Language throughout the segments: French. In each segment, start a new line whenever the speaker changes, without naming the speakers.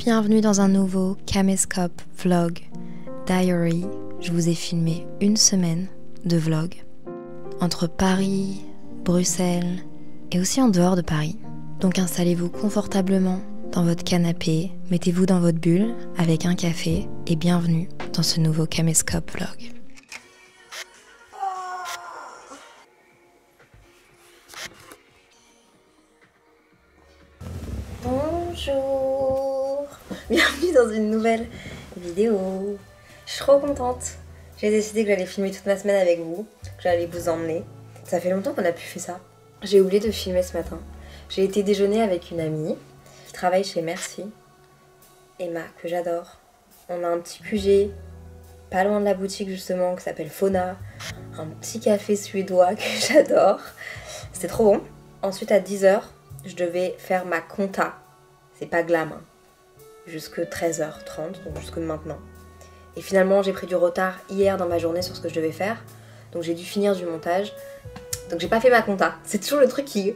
Bienvenue dans un nouveau Caméscope Vlog Diary. Je vous ai filmé une semaine de vlog entre Paris, Bruxelles et aussi en dehors de Paris. Donc installez-vous confortablement dans votre canapé, mettez-vous dans votre bulle avec un café et bienvenue dans ce nouveau Caméscope Vlog. Bonjour, bienvenue dans une nouvelle vidéo. Je suis trop contente. J'ai décidé que j'allais filmer toute ma semaine avec vous, que j'allais vous emmener. Ça fait longtemps qu'on n'a plus fait ça. J'ai oublié de filmer ce matin. J'ai été déjeuner avec une amie qui travaille chez Merci, Emma, que j'adore. On a un petit QG pas loin de la boutique justement qui s'appelle Fauna, un petit café suédois que j'adore. C'était trop bon. Ensuite à 10h, je devais faire ma compta. C'est pas glam, hein. Jusque 13h30, donc jusque maintenant. Et finalement, j'ai pris du retard hier dans ma journée sur ce que je devais faire. Donc j'ai dû finir du montage. Donc j'ai pas fait ma compta. C'est toujours le truc qui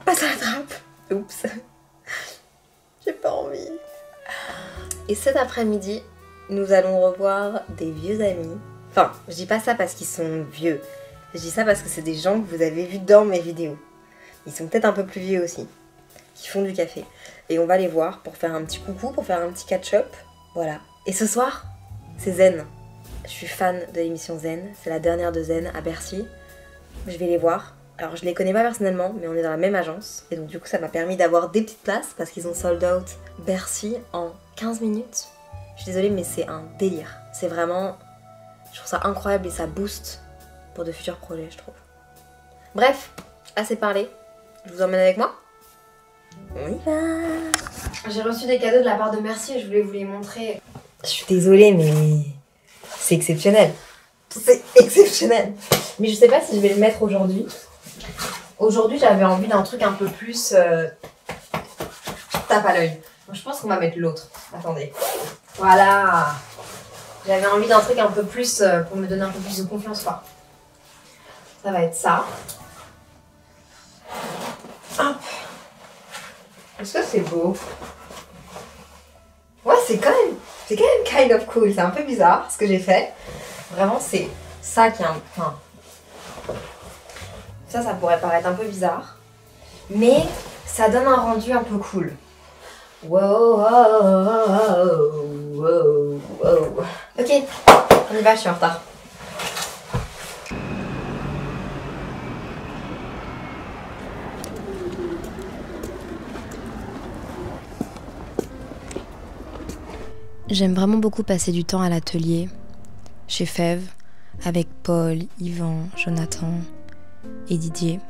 passe à la trappe. Oups. J'ai pas envie. Et cet après-midi, nous allons revoir des vieux amis. Enfin, je dis pas ça parce qu'ils sont vieux. Je dis ça parce que c'est des gens que vous avez vus dans mes vidéos. Ils sont peut-être un peu plus vieux aussi, qui font du café. Et on va les voir pour faire un petit coucou, pour faire un petit catch-up. Voilà. Et ce soir, c'est Zen. Je suis fan de l'émission Zen. C'est la dernière de Zen à Bercy. Je vais les voir. Alors je les connais pas personnellement, mais on est dans la même agence. Et donc du coup ça m'a permis d'avoir des petites places parce qu'ils ont sold out Bercy en 15 minutes. Je suis désolée mais c'est un délire. C'est vraiment... Je trouve ça incroyable et ça booste pour de futurs projets je trouve. Bref, assez parlé. Je vous emmène avec moi? On y va. J'ai reçu des cadeaux de la part de Merci et je voulais vous les montrer. Je suis désolée mais c'est exceptionnel. C'est exceptionnel. Mais je sais pas si je vais le mettre aujourd'hui. Aujourd'hui j'avais envie d'un truc un peu plus tape à l'œil. Je pense qu'on va mettre l'autre. Attendez. Voilà. J'avais envie d'un truc un peu plus pour me donner un peu plus de confiance quoi. Ça va être ça. Hop. Est-ce que c'est beau? Ouais, c'est quand même kind of cool. C'est un peu bizarre ce que j'ai fait. Vraiment, c'est ça qui est un... Enfin, ça pourrait paraître un peu bizarre. Mais ça donne un rendu un peu cool. Wow, wow, wow, wow. Ok, on y va, je suis en retard. J'aime vraiment beaucoup passer du temps à l'atelier, chez Fève, avec Paul, Yvan, Jonathan et Didier.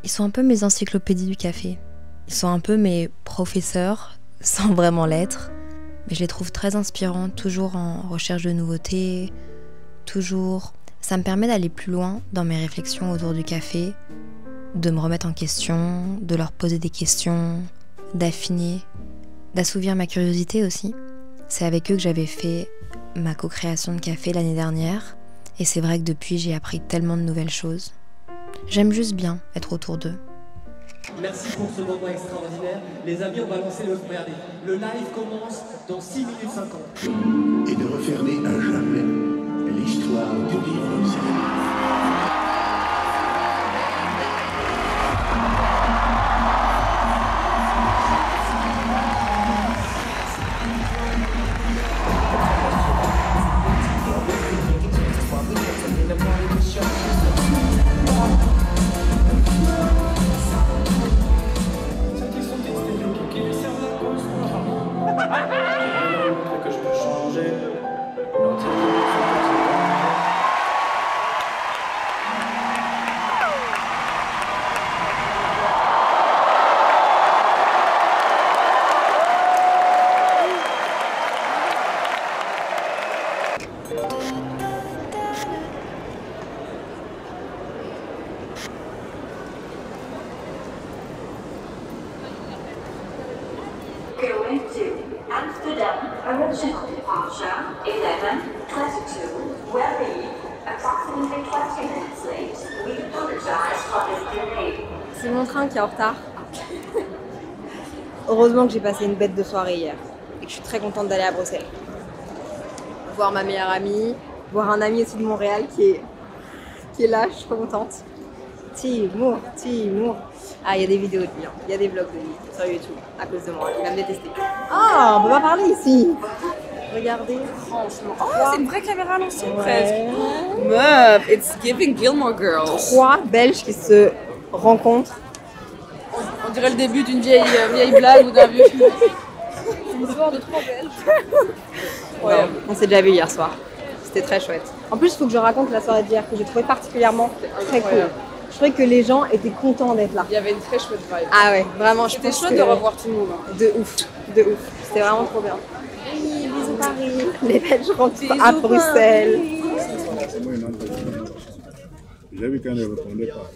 Ils sont un peu mes encyclopédies du café. Ils sont un peu mes professeurs, sans vraiment l'être. Mais je les trouve très inspirants, toujours en recherche de nouveautés, toujours... Ça me permet d'aller plus loin dans mes réflexions autour du café, de me remettre en question, de leur poser des questions, d'affiner, d'assouvir ma curiosité aussi. C'est avec eux que j'avais fait ma co-création de café l'année dernière et c'est vrai que depuis j'ai appris tellement de nouvelles choses. J'aime juste bien être autour d'eux.
Merci pour ce moment extraordinaire. Les amis, on va lancer le... Regardez, le live commence dans 6 minutes 50.
Et de refermer à jamais l'histoire du livre Zen.
Que je peux changer.
Going to Amsterdam, original departure 11:22, Wembley, approximately 20 minutes late. We apologize for this delay.
C'est mon train qui est en retard. Heureusement que j'ai passé une bête de soirée hier. et que je suis très contente d'aller à Bruxelles. Voir ma meilleure amie, voir un ami aussi de Montréal qui est là, je suis trop contente. Timour. Ah, il y a des vidéos de lui, il y a des vlogs de lui sur YouTube à cause de moi, il va me détester. Ah, on peut pas parler ici. Regardez, franchement.
Oh, c'est une vraie caméra à l'ancienne presque. Meuf, it's giving Gilmore Girls.
3 Belges qui se rencontrent.
On dirait le début d'une vieille blague ou d'un vieux film. C'est une histoire de 3 Belges.
Ouais. On s'est déjà vu hier soir. C'était très chouette. En plus, il faut que je raconte la soirée d'hier que j'ai trouvé particulièrement très cool. Je trouvais que les gens étaient contents d'être là.
Il y avait une très chouette vibe.
Ah ouais, vraiment,
C'était chouette de revoir tout le monde.
De ouf. C'était vraiment trop bien. Oui, bisous Paris. Les Belges rentrent à Bruxelles.
J'ai vu qu'elle ne répondait pas.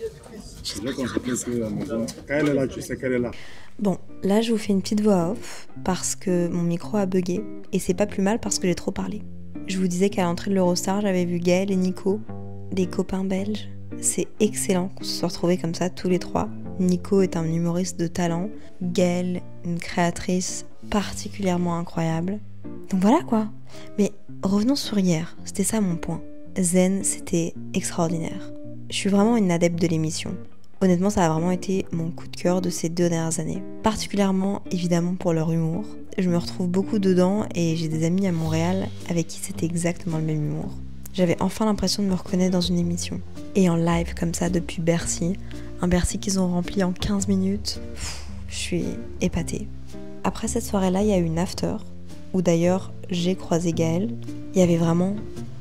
J'ai compris que la maison, quand elle est là, tu sais qu'elle est là.
Bon, là je vous fais une petite voix off parce que mon micro a bugué et c'est pas plus mal parce que j'ai trop parlé. Je vous disais qu'à l'entrée de l'Eurostar, j'avais vu Gaël et Nico, des copains belges. C'est excellent qu'on se soit retrouvés comme ça tous les 3. Nico est un humoriste de talent, Gaël une créatrice particulièrement incroyable. Donc voilà quoi. Mais revenons sur hier, c'était ça mon point. Zen, c'était extraordinaire. Je suis vraiment une adepte de l'émission. Honnêtement, ça a vraiment été mon coup de cœur de ces 2 dernières années. Particulièrement, évidemment, pour leur humour. Je me retrouve beaucoup dedans et j'ai des amis à Montréal avec qui c'était exactement le même humour. J'avais enfin l'impression de me reconnaître dans une émission. Et en live comme ça depuis Bercy, un Bercy qu'ils ont rempli en 15 minutes, je suis épatée. Après cette soirée-là, il y a eu une after, où d'ailleurs j'ai croisé Gaël. Il y avait vraiment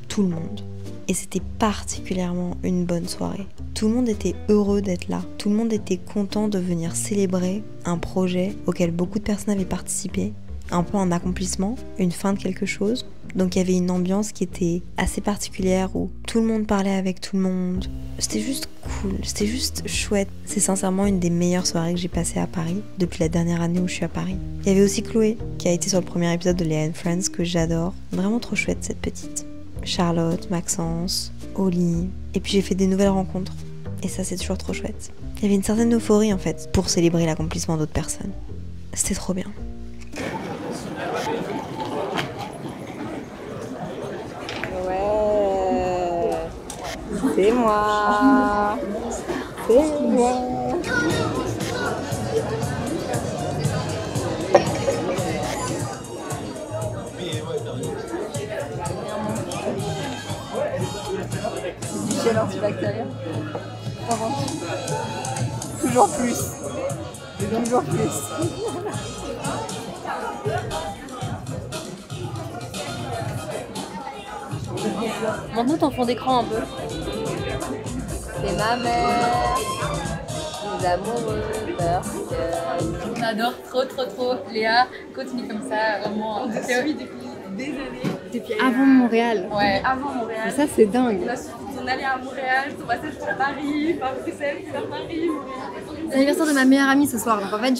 tout le monde. Et c'était particulièrement une bonne soirée. Tout le monde était heureux d'être là. Tout le monde était content de venir célébrer un projet auquel beaucoup de personnes avaient participé. Un peu un accomplissement, une fin de quelque chose. Donc il y avait une ambiance qui était assez particulière où tout le monde parlait avec tout le monde. C'était juste cool, c'était juste chouette. C'est sincèrement une des meilleures soirées que j'ai passées à Paris depuis la dernière année où je suis à Paris. Il y avait aussi Chloé qui a été sur le premier épisode de Léa & Friends que j'adore. Vraiment trop chouette cette petite. Charlotte, Maxence, Oli. Et puis j'ai fait des nouvelles rencontres. Et ça c'est toujours trop chouette. Il y avait une certaine euphorie en fait pour célébrer l'accomplissement d'autres personnes. C'était trop bien.
C'est moi. C'est moi. Du gel antibactérien. Toujours plus. Toujours plus.
Maintenant ton fond d'écran un peu.
C'est ma mère. Les amoureux.
On adore trop. Léa, continue comme ça, vraiment. On s'est envie depuis des années.
Depuis avant Montréal.
Ouais, avant Montréal.
Et ça c'est dingue.
On allait à Montréal, on passait sur Paris, par Bruxelles, puis vers Paris.
C'est l'anniversaire de ma meilleure amie ce soir, donc en fait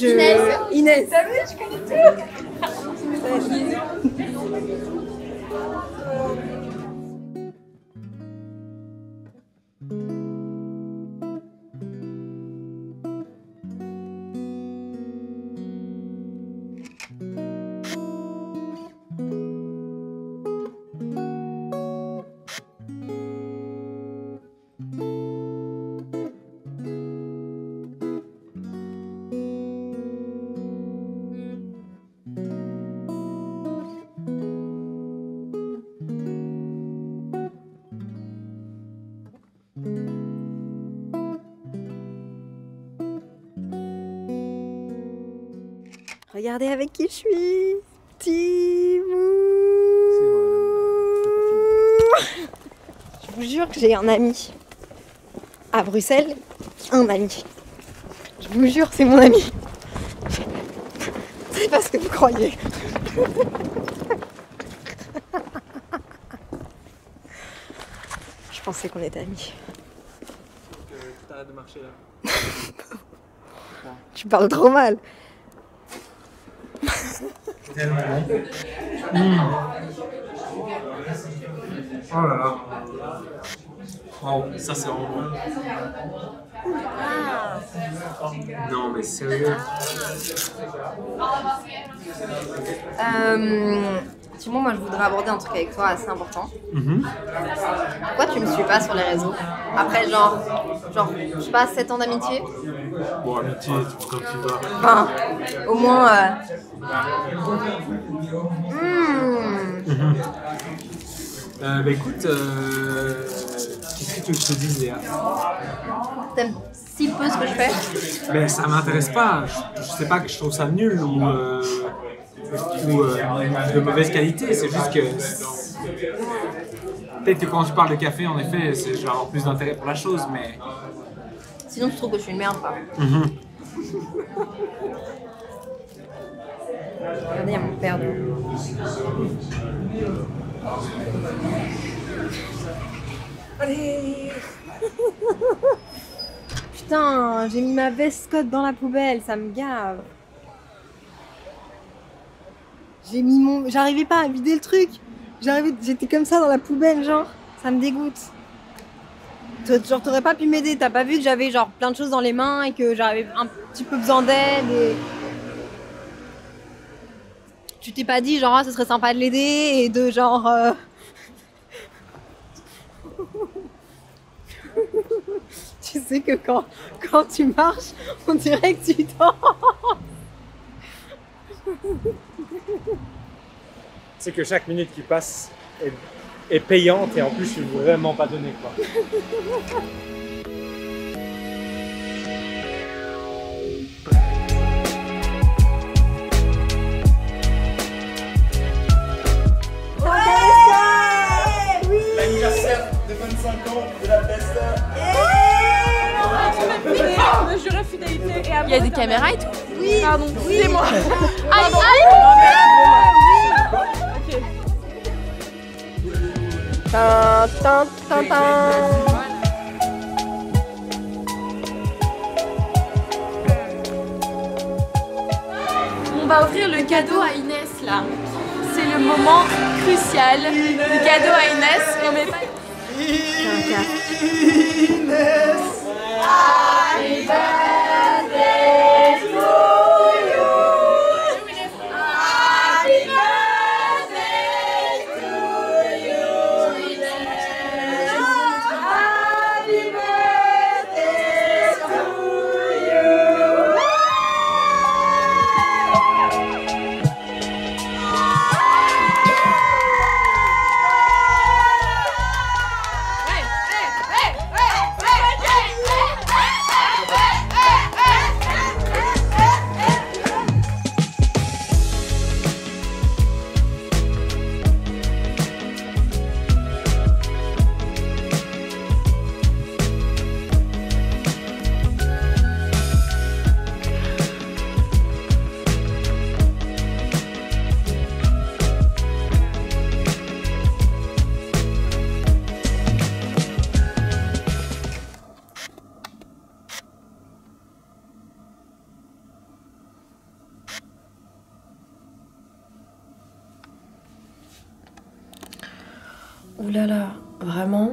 Inès.
T'as vu, je connais tout.
Regardez avec qui je suis. Timour. Je vous jure que j'ai un ami. À Bruxelles, un ami. Je vous jure, c'est mon ami. C'est pas ce que vous croyez. Je pensais qu'on était amis.
T'arrêtes de marcher là.
Tu parles trop mal.
Oh là là. Wow, ça c'est vraiment bon.
Non, mais sérieux.
Simon, moi je voudrais aborder un truc avec toi assez important. Pourquoi tu me suis pas sur les réseaux? Après genre, je sais pas, 7 ans d'amitié?
Bon, amitié, quand tu vas.
Enfin, au moins...
Bah écoute, qu'est-ce que tu veux que je te dise, Léa?
T'aimes si peu ce que je fais?
Mais ça m'intéresse pas. Je sais pas que je trouve ça nul ou de mauvaise qualité. C'est juste que peut-être que quand tu parles de café, en effet, je vais avoir plus d'intérêt pour la chose, mais.
Sinon tu trouves que je suis une merde, quoi. Regardez, il y a mon père de... Allez. Putain, j'ai mis ma veste Scott dans la poubelle, ça me gave. J'ai mis mon... J'arrivais pas à vider le truc. J'étais comme ça dans la poubelle, genre. Ça me dégoûte. Genre, t'aurais pas pu m'aider. T'as pas vu que j'avais genre plein de choses dans les mains et que j'avais un petit peu besoin d'aide et... Tu t'es pas dit genre, ah, ce serait sympa de l'aider et de genre... Tu sais que quand tu marches, on dirait que tu danses.
C'est que chaque minute qui passe est payante et en plus je suis vraiment pas donné, quoi.
L'anniversaire de 25 ans de la Besta.
Le juré fidélité et
Il y a des caméras et tout?
Oui. Pardon, c'est moi.
Aïe,
Ok.
On va ouvrir le cadeau à Inès là. C'est le moment crucial. Le cadeau à Inès. On met pas...
Inès.
Happy birthday to you. Happy birthday to you, Inès. Happy birthday to you.
Ouh là là, vraiment.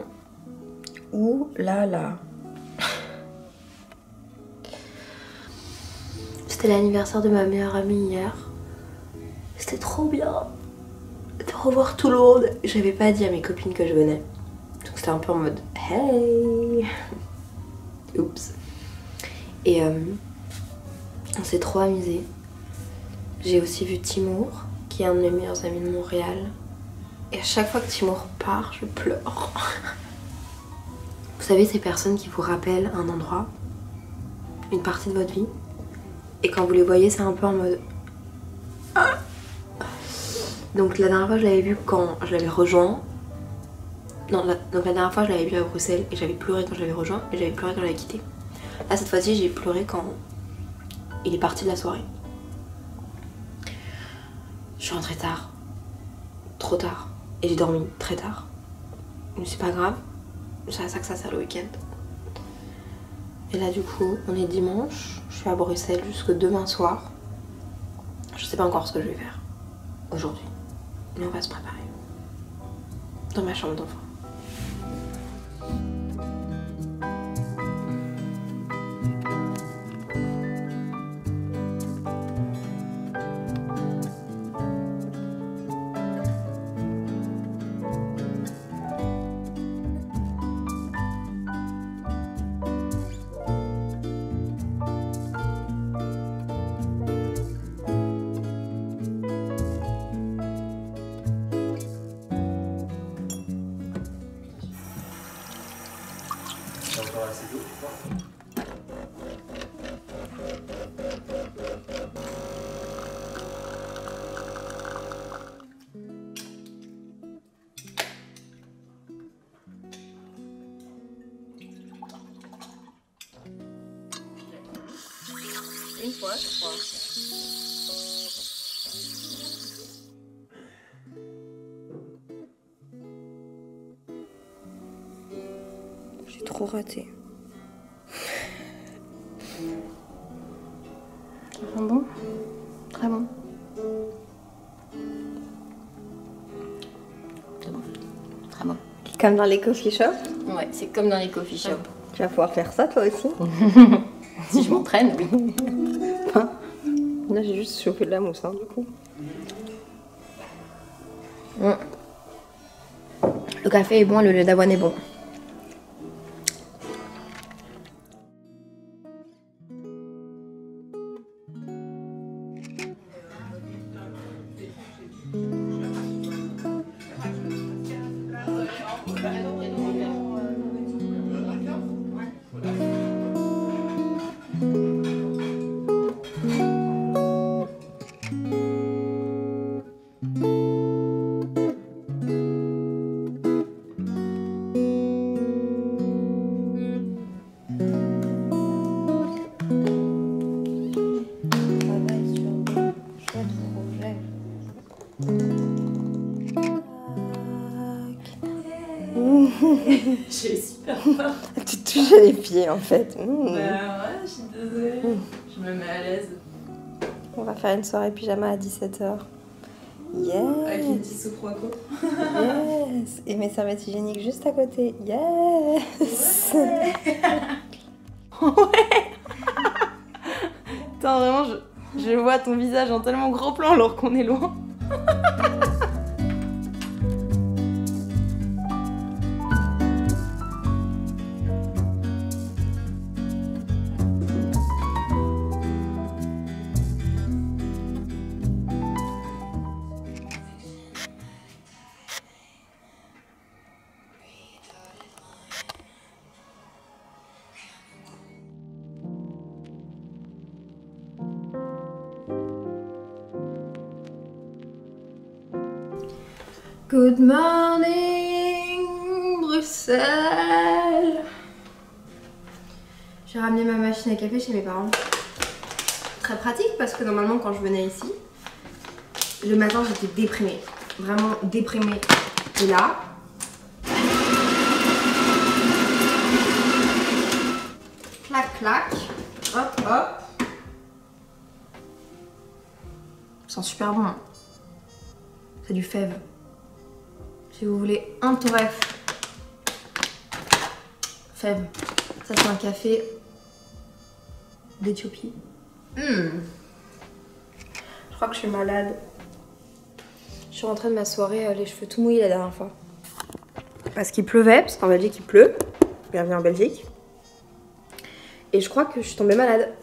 Ouh là là. C'était l'anniversaire de ma meilleure amie hier. C'était trop bien de revoir tout le monde. J'avais pas dit à mes copines que je venais. Donc c'était un peu en mode hey. Oups. Et on s'est trop amusé. J'ai aussi vu Timour, qui est un de mes meilleurs amis de Montréal. Et à chaque fois que Timour part, je pleure. Vous savez, ces personnes qui vous rappellent un endroit, une partie de votre vie, et quand vous les voyez, c'est un peu en mode... Ah. Donc la dernière fois, je l'avais vu quand je l'avais rejoint. Non, donc la dernière fois, je l'avais vu à Bruxelles, et j'avais pleuré quand je l'avais rejoint, et j'avais pleuré quand je l'avais quitté. Là, cette fois-ci, j'ai pleuré quand il est parti de la soirée. Je suis rentrée tard. Trop tard. Et j'ai dormi très tard. Mais c'est pas grave. C'est à ça que ça sert le week-end. Et là du coup, on est dimanche. Je suis à Bruxelles jusque demain soir. Je sais pas encore ce que je vais faire aujourd'hui. Mais on va se préparer. Dans ma chambre d'enfant. Une fois, je crois. J'ai trop raté. Ça sent bon? Très bon.
C'est bon. Très bon.
Comme dans les coffee shops?
Ouais, c'est comme dans les coffee shops.
Tu vas pouvoir faire ça toi aussi?
Si je m'entraîne, oui.
Là j'ai juste chauffé de la mousse hein, du coup. Le café est bon, le lait d'avoine est bon.
J'ai super peur.
Tu te touches les pieds en fait.
Bah ouais, je suis désolée. Je me mets à l'aise.
On va faire une soirée pyjama à 17h. Yes.
Avec une petite soupe Rocco.
Yes. Et mes serviettes hygiéniques juste à côté. Yes.
Ouais.
Ouais. Attends, vraiment, je vois ton visage en tellement gros plan alors qu'on est loin. Good morning, Bruxelles. J'ai ramené ma machine à café chez mes parents. Très pratique parce que normalement quand je venais ici, le matin j'étais déprimée. Vraiment déprimée. Et là... Clac, clac. Hop, hop. Ça sent super bon. C'est du fève. Si vous voulez un torref. Fève. Ça c'est un café d'Éthiopie. Je crois que je suis malade. Je suis rentrée de ma soirée les cheveux tout mouillés la dernière fois. Parce qu'il pleuvait, parce qu'en Belgique il pleut. Bienvenue en Belgique. Et je crois que je suis tombée malade.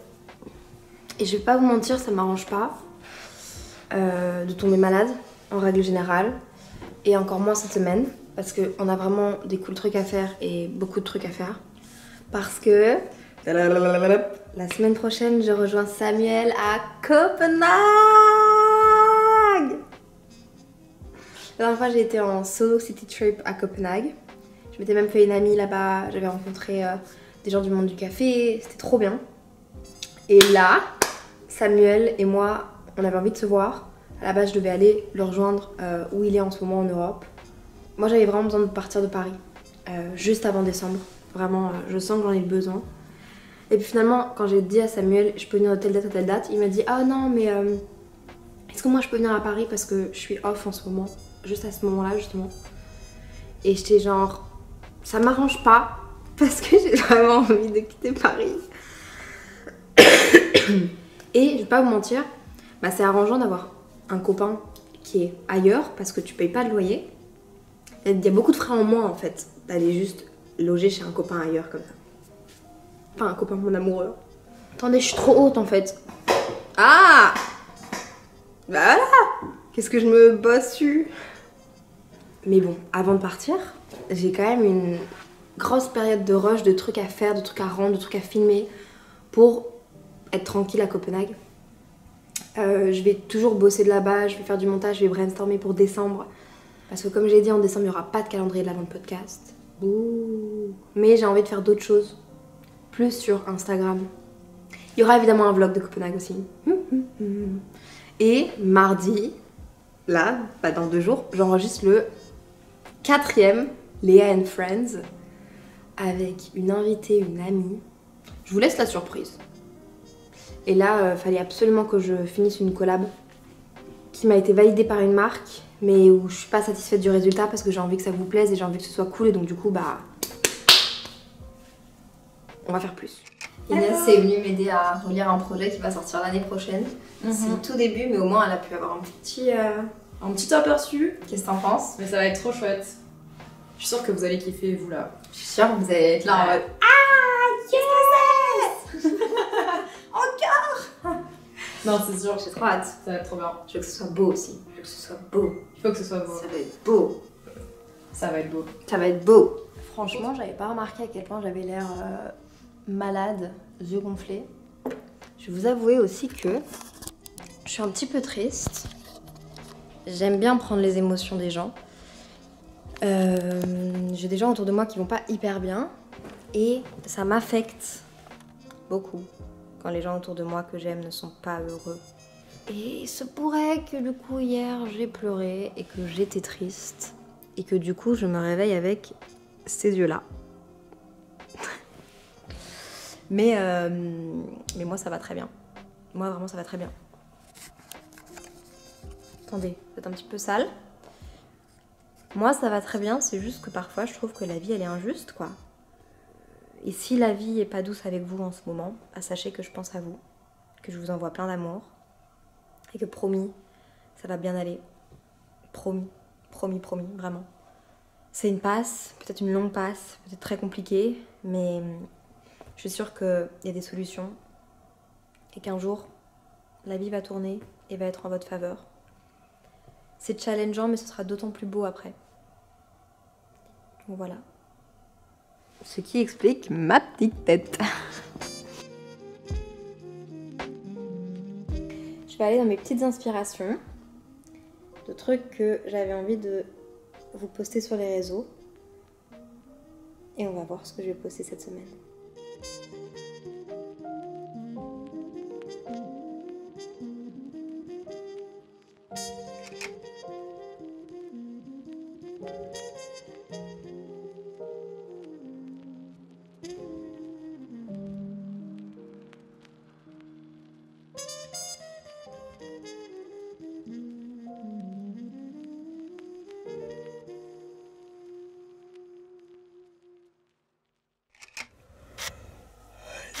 Et je vais pas vous mentir, ça m'arrange pas de tomber malade en règle générale. Et encore moins cette semaine, parce qu'on a vraiment des cool trucs à faire et beaucoup de trucs à faire. Parce que la semaine prochaine, je rejoins Samuel à Copenhague. La dernière fois, j'ai été en solo city trip à Copenhague. Je m'étais même fait une amie là-bas, j'avais rencontré des gens du monde du café, c'était trop bien. Et là, Samuel et moi, on avait envie de se voir. À la base, je devais aller le rejoindre où il est en ce moment en Europe. Moi, j'avais vraiment besoin de partir de Paris, juste avant décembre. Vraiment, je sens que j'en ai besoin. Et puis finalement, quand j'ai dit à Samuel, je peux venir de telle date à telle date, il m'a dit « Ah non, mais est-ce que moi je peux venir à Paris parce que je suis off en ce moment, juste à ce moment-là, justement. » Et j'étais genre « Ça m'arrange pas, parce que j'ai vraiment envie de quitter Paris. » Et je vais pas vous mentir, bah, c'est arrangeant d'avoir un copain qui est ailleurs parce que tu payes pas de loyer. Il y a beaucoup de frais en moins en fait d'aller juste loger chez un copain ailleurs comme ça. Enfin un copain, mon amoureux. Attendez, je suis trop haute en fait. Ah, bah voilà. Qu'est-ce que je me bosse dessus. Mais bon, avant de partir, j'ai quand même grosse période de rush, de trucs à faire, de trucs à rendre, de trucs à filmer pour être tranquille à Copenhague. Je vais toujours bosser de là-bas, je vais faire du montage, je vais brainstormer pour décembre. Parce que comme j'ai dit, en décembre, il n'y aura pas de calendrier de l'avant de podcast. Ouh. Mais j'ai envie de faire d'autres choses, plus sur Instagram. Il y aura évidemment un vlog de Copenhague aussi. Et mardi, là, dans 2 jours, j'enregistre le 4e Léa and Friends avec une invitée, une amie. Je vous laisse la surprise. Et là, fallait absolument que je finisse une collab qui m'a été validée par une marque, mais où je suis pas satisfaite du résultat parce que j'ai envie que ça vous plaise et j'ai envie que ce soit cool, et donc du coup, bah, on va faire plus. Inès est venue m'aider à relire un projet qui va sortir l'année prochaine. C'est le tout début, mais au moins elle a pu avoir un petit aperçu. Qu'est-ce que t'en penses?
Mais ça va être trop chouette. Je suis sûre que vous allez kiffer, vous là.
Je suis sûre que vous allez être là en mode ah yes. Encore.
Non, c'est sûr.
J'ai trop hâte.
Ça va être trop bien.
Je veux que ce soit beau aussi. Je veux que ce soit beau.
Il faut que ce soit beau.
Ça va être beau.
Ça va être beau.
Ça va être beau. Franchement, j'avais pas remarqué à quel point j'avais l'air malade, yeux gonflés. Je vais vous avouer aussi que je suis un petit peu triste. J'aime bien prendre les émotions des gens. J'ai des gens autour de moi qui vont pas hyper bien et ça m'affecte beaucoup quand les gens autour de moi que j'aime ne sont pas heureux. Et il se pourrait que du coup hier j'ai pleuré et que j'étais triste et que du coup je me réveille avec ces yeux-là. mais moi ça va très bien. Moi vraiment ça va très bien. Attendez, vous êtes un petit peu sale. Moi ça va très bien, c'est juste que parfois je trouve que la vie elle est injuste quoi. Et si la vie est pas douce avec vous en ce moment, bah, sachez que je pense à vous, que je vous envoie plein d'amour et que promis, ça va bien aller. Promis, promis, promis, vraiment. C'est une passe, peut-être une longue passe, peut-être très compliquée, mais je suis sûre qu'il y a des solutions et qu'un jour, la vie va tourner et va être en votre faveur. C'est challengeant, mais ce sera d'autant plus beau après. Donc voilà. Ce qui explique ma petite tête. Je vais aller dans mes petites inspirations de trucs que j'avais envie de vous poster sur les réseaux. Et on va voir ce que je vais poster cette semaine.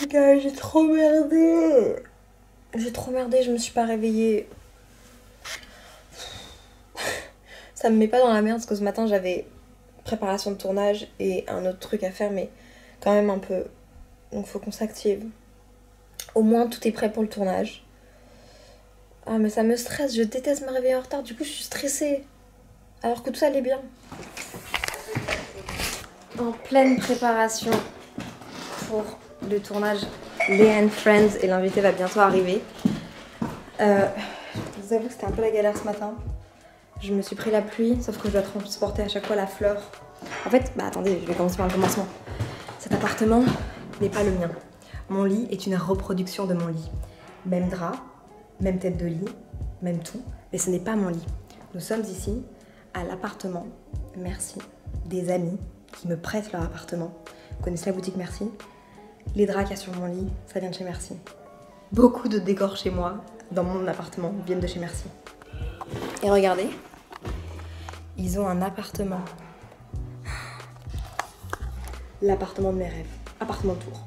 Les gars, j'ai trop merdé. Je me suis pas réveillée. Ça me met pas dans la merde parce que ce matin j'avais préparation de tournage et un autre truc à faire, mais quand même un peu. Donc faut qu'on s'active. Au moins tout est prêt pour le tournage. Ah mais ça me stresse, je déteste me réveiller en retard, du coup je suis stressée. Alors que tout allait bien. En pleine préparation pour le tournage Léa and Friends et l'invité va bientôt arriver. Je vous avoue que c'était un peu la galère ce matin. Je me suis pris la pluie, sauf que je dois transporter à chaque fois la fleur. En fait, bah attendez, je vais commencer par le commencement. Cet appartement n'est pas le mien. Mon lit est une reproduction de mon lit. Même drap, même tête de lit, même tout, mais ce n'est pas mon lit. Nous sommes ici à l'appartement Merci des amis qui me prêtent leur appartement. Vous connaissez la boutique Merci? Les draps qu'il y a sur mon lit, ça vient de chez Merci. Beaucoup de décors chez moi, dans mon appartement, viennent de chez Merci. Et regardez, ils ont un appartement. L'appartement de mes rêves. Appartement Tour.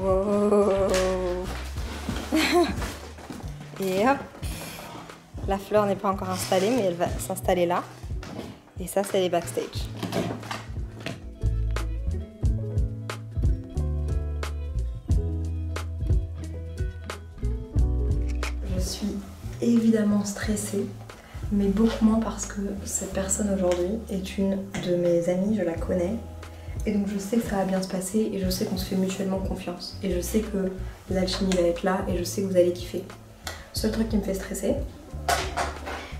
Wow. Wow. Et hop. La fleur n'est pas encore installée, mais elle va s'installer là. Et ça, c'est les backstage. évidemment stressée, mais beaucoup moins parce que cette personne aujourd'hui est une de mes amies, je la connais. Et donc je sais que ça va bien se passer et je sais qu'on se fait mutuellement confiance. Et je sais que l'alchimie va être là et je sais que vous allez kiffer. Le seul truc qui me fait stresser,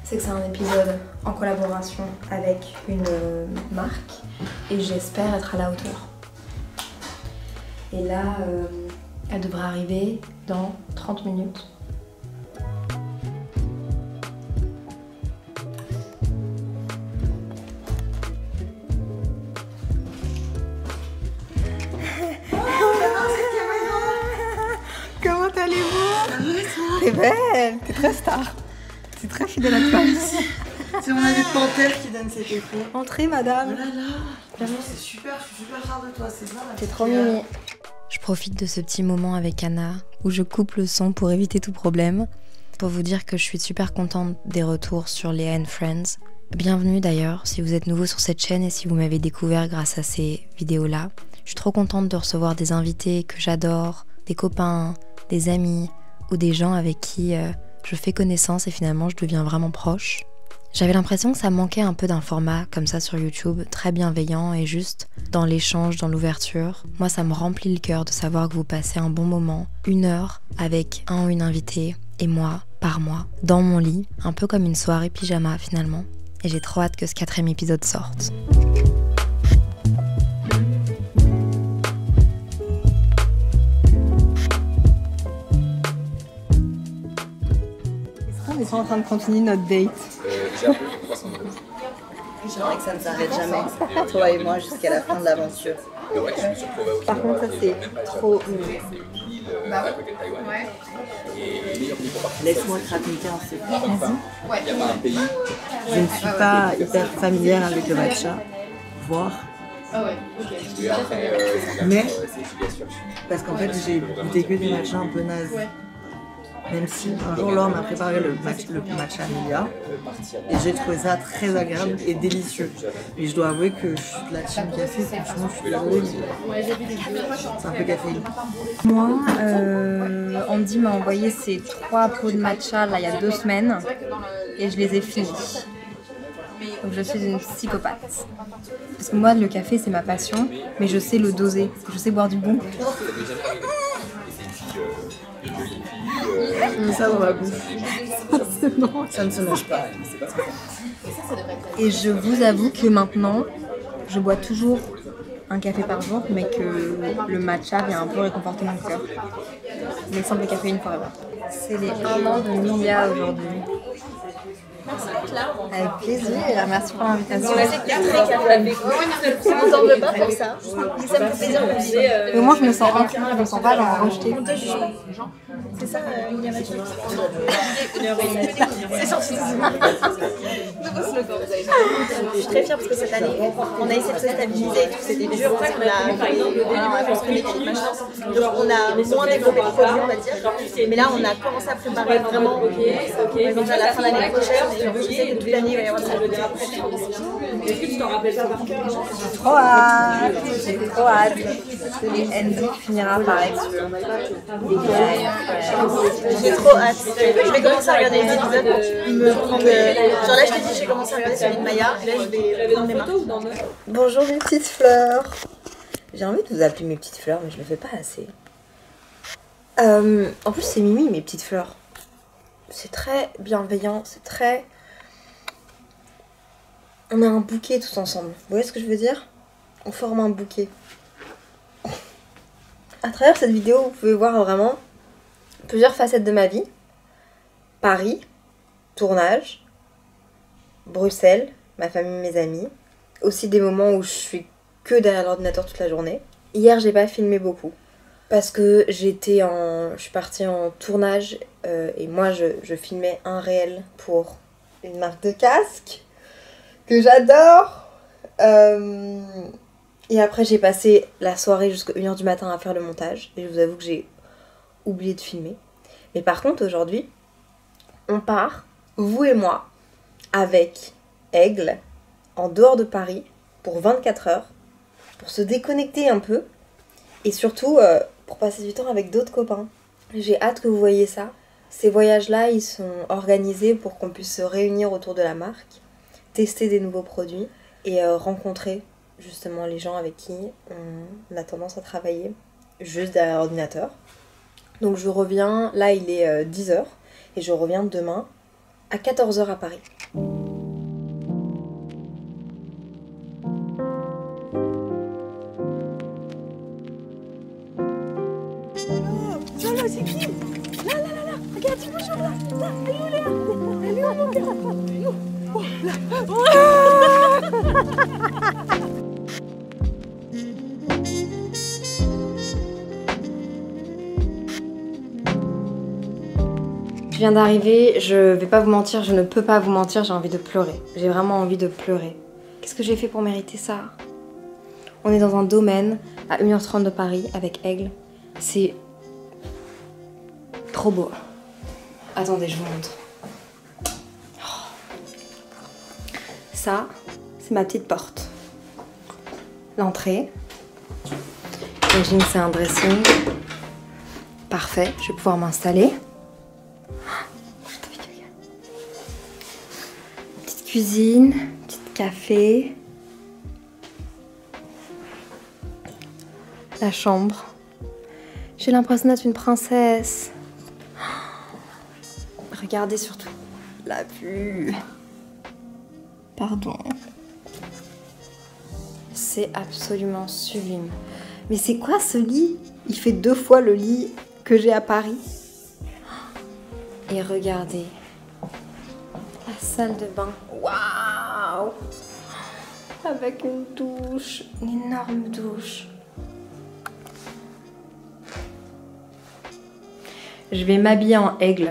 c'est que c'est un épisode en collaboration avec une marque et j'espère être à la hauteur. Et là, elle devrait arriver dans 30 minutes.
Comment allez-vous? T'es belle, t'es très star. T'es très fidèle à toi.
C'est mon ami de panthère qui donne cet effet.
Entrez madame.
Oh là là, c'est super, je suis super fière de toi, c'est ça.
T'es trop mimi. Je profite de ce petit moment avec Anna où je coupe le son pour éviter tout problème. Pour vous dire que je suis super contente des retours sur Léa & Friends. Bienvenue d'ailleurs si vous êtes nouveau sur cette chaîne et si vous m'avez découvert grâce à ces vidéos-là. Je suis trop contente de recevoir des invités que j'adore, des copains, des amis ou des gens avec qui je fais connaissance et finalement je deviens vraiment proche. J'avais l'impression que ça manquait un peu d'un format comme ça sur YouTube, très bienveillant et juste dans l'échange, dans l'ouverture. Moi ça me remplit le cœur de savoir que vous passez un bon moment, 1 heure avec un ou une invitée et moi, par mois, dans mon lit, un peu comme une soirée pyjama finalement. Et j'ai trop hâte que ce 4e épisode sorte. On est en train de continuer notre date.
J'aimerais que ça ne s'arrête jamais, toi et moi, jusqu'à la fin de l'aventure.
Par contre, ça c'est trop mignon.
Laisse-moi te raconter un secret. Je ne suis pas hyper familière avec le matcha, voire. Mais, parce qu'en fait, j'ai goûté que des matchas un peu nazes. Même si un jour Laure m'a préparé le matcha Amelia et j'ai trouvé ça très agréable et délicieux. Et je dois avouer que je suis de la team café, franchement je suis désolée, c'est un peu caféine.
Moi, Andy m'a envoyé ces 3 pots de matcha là, il y a 2 semaines et je les ai finis. Donc je suis une psychopathe. Parce que moi le café c'est ma passion, mais je sais le doser, je sais boire du bon.
Ça dans ma bouche. Non, ça ne se mange pas.
Et je vous avoue que maintenant, je bois toujours un café par jour, mais que le matcha vient un peu réconforter mon cœur. Mais sans le caféine forever. C'est les 1 an de Mia aujourd'hui. Avec plaisir, merci pour l'invitation.
On a fait 4 récaps avec vous. On ne t'en veut pas pour ça. Ça me fait plaisir de vous dire.
Mais moi je me sens inclus, je me sens pas genre rejetée.
C'est ça, William Magic. C'est sorti de nouveau slogan. Je suis très fière parce que cette année, on a essayé de se stabiliser et tout, c'était dur. Parce qu'on a, par exemple, on a construit une équipe, machin. Donc on a moins développé le produit, on va dire. Mais là, on a commencé à préparer vraiment. Donc à la fin de l'année prochaine, je sais que toute l'année, il va y avoir ça.
Est-ce que tu t'en rappelles pas?
J'ai trop hâte, j'ai trop hâte. Et Andy finira par être sur les gars.
J'ai trop hâte. Je vais commencer à regarder les épisodes, me prendre. Genre là, je t'ai dit, j'ai commencé à regarder sur Maya, et là, je vais prendre mes marques.
Bonjour mes petites fleurs. J'ai envie de vous appeler mes petites fleurs, mais je le fais pas assez. En plus, c'est Mimi, mes petites fleurs. C'est très bienveillant, c'est très... On a un bouquet tous ensemble. Vous voyez ce que je veux dire? On forme un bouquet. À travers cette vidéo, vous pouvez voir vraiment plusieurs facettes de ma vie. Paris, tournage, Bruxelles, ma famille, mes amis. Aussi des moments où je suis que derrière l'ordinateur toute la journée. Hier, j'ai pas filmé beaucoup. Parce que je suis partie en tournage et moi je filmais un réel pour une marque de casque que j'adore. Et après j'ai passé la soirée jusqu'à 1h du matin à faire le montage et je vous avoue que j'ai oublié de filmer. Mais par contre aujourd'hui, on part, vous et moi, avec Aigle, en dehors de Paris, pour 24 heures, pour se déconnecter un peu et surtout... pour passer du temps avec d'autres copains. J'ai hâte que vous voyez ça. Ces voyages-là, ils sont organisés pour qu'on puisse se réunir autour de la marque, tester des nouveaux produits et rencontrer justement les gens avec qui on a tendance à travailler juste derrière l'ordinateur. Donc je reviens, là il est 10h et je reviens demain à 14h à Paris.
C'est qui? Là, regarde, tu bouges là. Là, elle est où Léa? Elle est où mon gars? Elle est où? Oh, là.
Je viens d'arriver, je vais pas vous mentir, je ne peux pas vous mentir, j'ai envie de pleurer. J'ai vraiment envie de pleurer. Qu'est-ce que j'ai fait pour mériter ça? On est dans un domaine à 1h30 de Paris avec Aigle. C'est trop beau. Attendez, je vous montre. Ça, c'est ma petite porte. L'entrée. J'imagine que c'est un dressing. Parfait, je vais pouvoir m'installer. Petite cuisine, petit café. La chambre. J'ai l'impression d'être une princesse. Regardez surtout la vue. Pardon. C'est absolument sublime. Mais c'est quoi ce lit? Il fait 2 fois le lit que j'ai à Paris. Et regardez. La salle de bain. Waouh! Avec une douche. Une énorme douche. Je vais m'habiller en Aigle,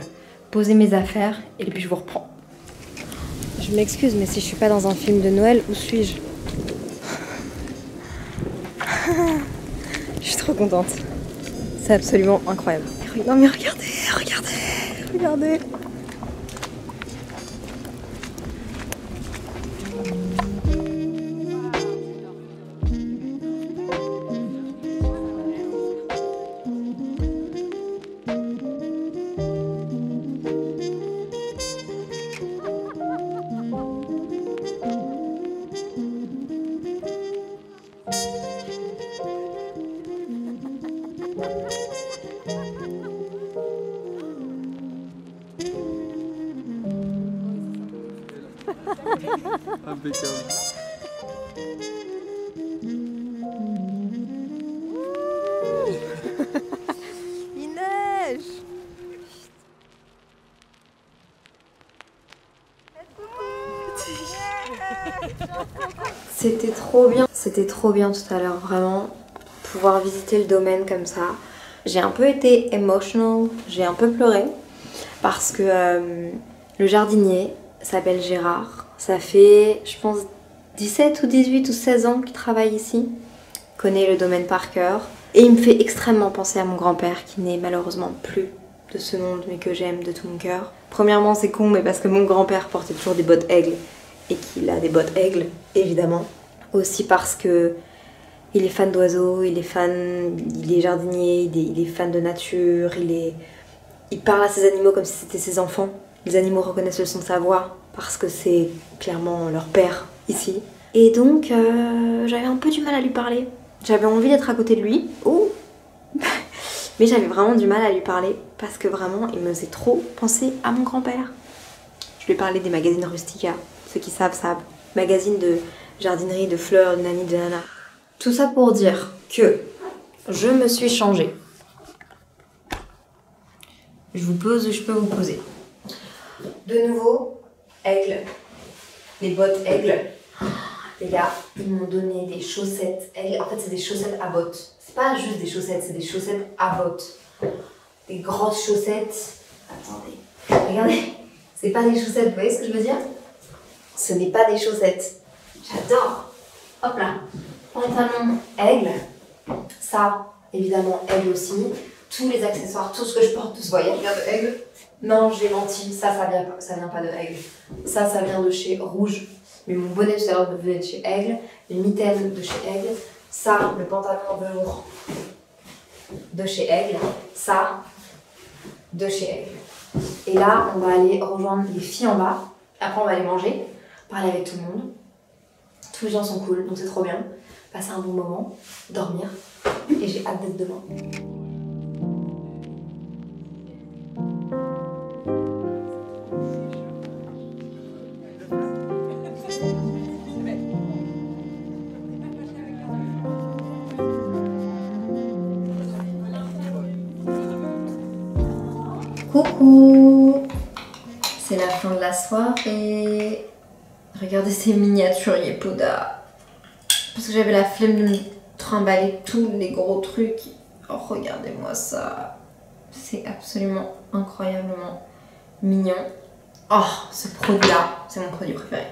poser mes affaires et puis je vous reprends. Je m'excuse, mais si je suis pas dans un film de Noël, où suis-je? Je suis trop contente. C'est absolument incroyable. Non mais regardez, regardez, regardez.
Impeccable.
Il neige. C'était trop bien tout à l'heure, vraiment, pouvoir visiter le domaine comme ça. J'ai un peu été emotional, j'ai un peu pleuré, parce que le jardinier s'appelle Gérard. Ça fait, je pense, 17 ou 18 ou 16 ans qu'il travaille ici. Il connaît le domaine par cœur. Et il me fait extrêmement penser à mon grand-père, qui n'est malheureusement plus de ce monde, mais que j'aime de tout mon cœur. Premièrement, c'est con, mais parce que mon grand-père portait toujours des bottes aigles, et qu'il a des bottes aigles, évidemment. Aussi parce que il est fan d'oiseaux, il est jardinier, il est fan de nature, il parle à ses animaux comme si c'était ses enfants. Les animaux reconnaissent le son de sa voix, parce que c'est clairement leur père ici. Et donc, j'avais un peu du mal à lui parler. J'avais envie d'être à côté de lui. Oh. Mais j'avais vraiment du mal à lui parler, parce que vraiment, il me faisait trop penser à mon grand-père. Je lui ai parlé des magazines Rustica. Ceux qui savent, savent. Magazines de jardinerie, de fleurs, de nani, de nana. Tout ça pour dire que je me suis changée. Je vous pose où je peux vous poser. De nouveau, Aigle. Les bottes Aigle. Les gars, ils m'ont donné des chaussettes Aigle. En fait, c'est des chaussettes à bottes. C'est pas juste des chaussettes, c'est des chaussettes à bottes. Des grosses chaussettes. Attendez, regardez. C'est pas des chaussettes, vous voyez ce que je veux dire? Ce n'est pas des chaussettes. J'adore. Hop là. Pantalon Aigle. Ça, évidemment, Aigle aussi. Tous les accessoires, tout ce que je porte de ce voyage vient de Aigle. Non, j'ai menti, ça vient pas de Aigle. Ça vient de chez Rouge. Mais mon bonnet tout à l'heure venait de chez Aigle. Les mitaines de chez Aigle. Ça, le pantalon en velours de chez Aigle. Ça, de chez Aigle. Et là, on va aller rejoindre les filles en bas. Après, on va aller manger, parler avec tout le monde. Tous les gens sont cool, donc c'est trop bien. Passer un bon moment, dormir. Et j'ai hâte d'être demain. Coucou! C'est la fin de la soirée. Regardez ces miniatures Yepoda. Parce que j'avais la flemme de me trimballer tous les gros trucs. Oh, regardez-moi ça. C'est absolument incroyablement mignon. Oh, ce produit-là, c'est mon produit préféré.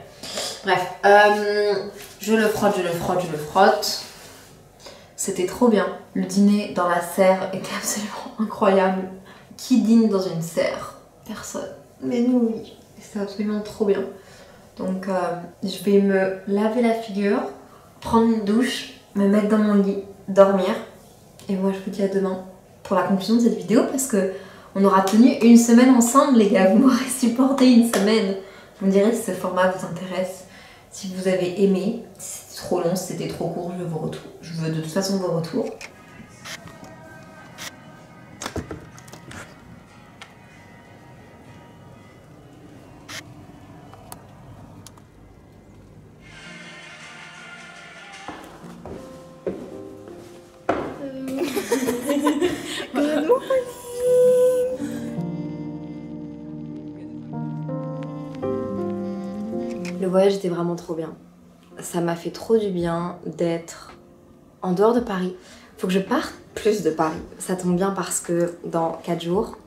Bref, je le frotte. C'était trop bien. Le dîner dans la serre était absolument incroyable. Qui dîne dans une serre? Personne. Mais nous, oui. C'est absolument trop bien. Donc, je vais me laver la figure, prendre une douche, me mettre dans mon lit, dormir. Et moi, je vous dis à demain pour la conclusion de cette vidéo parce que on aura tenu une semaine ensemble, les gars. Vous m'aurez supporté une semaine. Vous me direz si ce format vous intéresse, si vous avez aimé, si c'était trop long, si c'était trop court, je veux vos retours. Je veux de toute façon vos retours.
Good morning.
Le voyage était vraiment trop bien. Ça m'a fait trop du bien d'être en dehors de Paris. Faut que je parte plus de Paris. Ça tombe bien parce que dans 4 jours,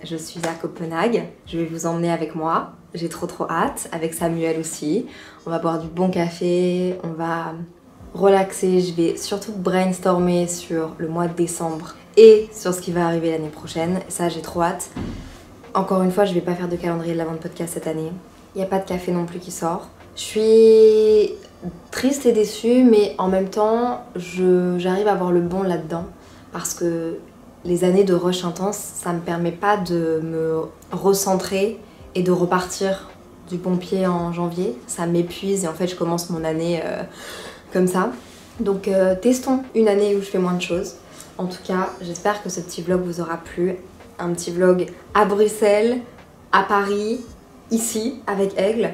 je suis à Copenhague. Je vais vous emmener avec moi. J'ai trop hâte. Avec Samuel aussi. On va boire du bon café. On va relaxer. Je vais surtout brainstormer sur le mois de décembre et sur ce qui va arriver l'année prochaine. Ça, j'ai trop hâte. Encore une fois, je vais pas faire de calendrier de l'avant de podcast cette année. Il n'y a pas de café non plus qui sort. Je suis triste et déçue, mais en même temps, j'arrive à voir le bon là-dedans. Parce que les années de rush intense, ça me permet pas de me recentrer et de repartir du bon pied en janvier. Ça m'épuise et en fait, je commence mon année comme ça. Donc, testons une année où je fais moins de choses. En tout cas, j'espère que ce petit vlog vous aura plu. Un petit vlog à Bruxelles, à Paris, ici, avec Aigle.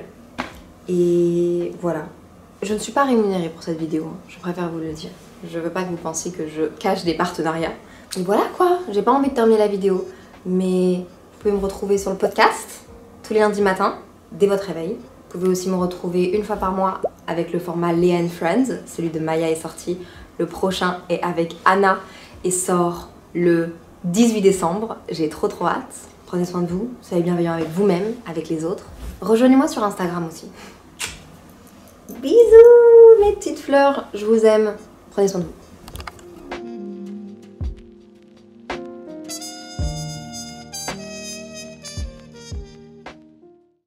Et voilà. Je ne suis pas rémunérée pour cette vidéo, je préfère vous le dire. Je veux pas que vous pensiez que je cache des partenariats. Et voilà quoi, j'ai pas envie de terminer la vidéo. Mais vous pouvez me retrouver sur le podcast, tous les lundis matins, dès votre réveil. Vous pouvez aussi me retrouver une fois par mois avec le format Léa and Friends. Celui de Maya est sorti. Le prochain est avec Anna et sort le 18 décembre. J'ai trop hâte. Prenez soin de vous, soyez bienveillants avec vous-même, avec les autres. Rejoignez-moi sur Instagram aussi. Bisous mes petites fleurs, je vous aime. Prenez soin de vous.